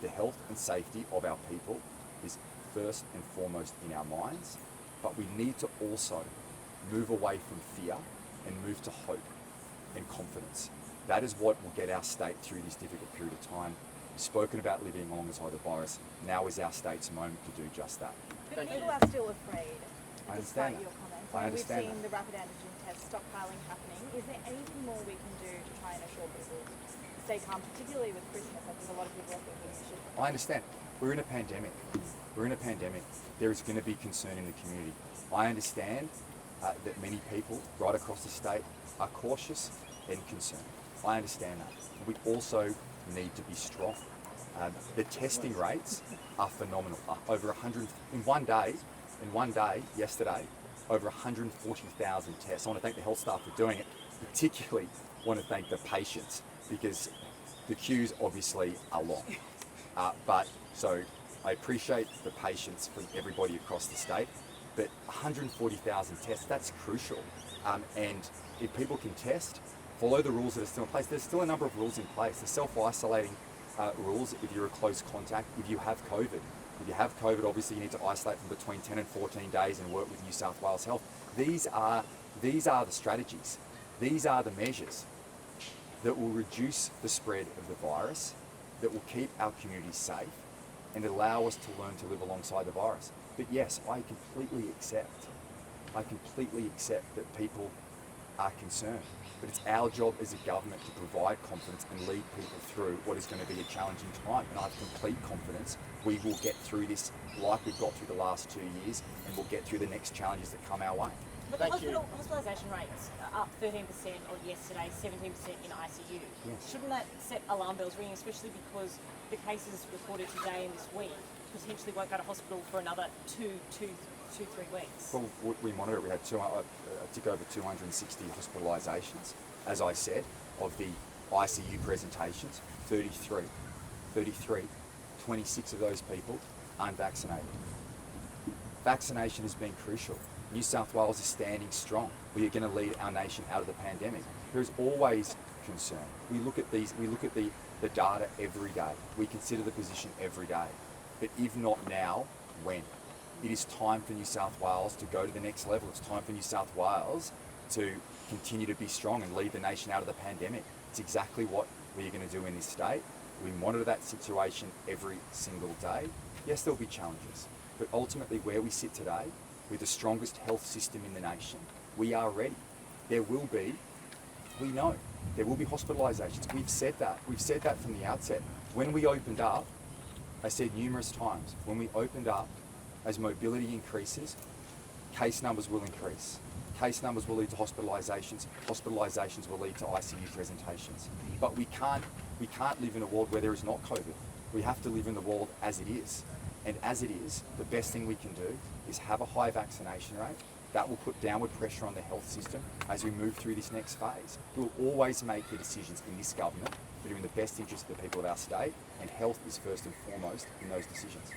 The health and safety of our people is first and foremost in our minds, but we need to also move away from fear and move to hope and confidence. That is what will get our state through this difficult period of time. We've spoken about living alongside the virus. Now is our state's moment to do just that. But people are still afraid, I understand despite your that. comments. I understand We've seen that. the rapid antigen test stockpiling happening. Is there anything more we can do to try and assure people to stay calm, particularly with Christmas? I think a lot of people are thinking we should. I understand. We're in a pandemic. We're in a pandemic. There is going to be concern in the community. I understand that many people right across the state are cautious and concerned. I understand that. We also need to be strong. The testing rates are phenomenal. Over 100 in one day, yesterday, over 140,000 tests. I want to thank the health staff for doing it. Particularly want to thank the patients because the queues obviously are long. So I appreciate the patience from everybody across the state, but 140,000 tests, that's crucial. And if people can test, follow the rules that are still in place. There's still a number of rules in place. The self-isolating rules if you're a close contact, if you have COVID. If you have COVID, obviously you need to isolate from between 10 and 14 days and work with New South Wales Health. These are the strategies. These are the measures that will reduce the spread of the virus, that will keep our communities safe and allow us to learn to live alongside the virus. But yes, I completely accept that people are concerned. But it's our job as a government to provide confidence and lead people through what is going to be a challenging time. And I have complete confidence we will get through this like we've got through the last 2 years, and we'll get through the next challenges that come our way. But the hospitalisation rates are up 13% on yesterday, 17% in ICU. Yes. Shouldn't that set alarm bells ringing, especially because the cases reported today and this week potentially won't go to hospital for another 3 weeks? Well, we monitor it. We had a tick over 260 hospitalisations, as I said, of the ICU presentations, 33, 26 of those people unvaccinated. Vaccination has been crucial. New South Wales is standing strong. We are going to lead our nation out of the pandemic. There is always concern. We look at the data every day. We consider the position every day. But if not now, when? It is time for New South Wales to go to the next level. It's time for New South Wales to continue to be strong and lead the nation out of the pandemic. It's exactly what we're going to do in this state. We monitor that situation every single day. Yes, there'll be challenges, but ultimately where we sit today, with the strongest health system in the nation, we are ready. We know, there will be hospitalisations. We've said that from the outset. When we opened up, I said numerous times, when we opened up, as mobility increases, case numbers will increase. Case numbers will lead to hospitalisations. Hospitalisations will lead to ICU presentations. But we can't live in a world where there is not COVID. We have to live in the world as it is. And as it is, the best thing we can do is have a high vaccination rate. That will put downward pressure on the health system as we move through this next phase. We'll always make the decisions in this government that are in the best interest of the people of our state, and health is first and foremost in those decisions.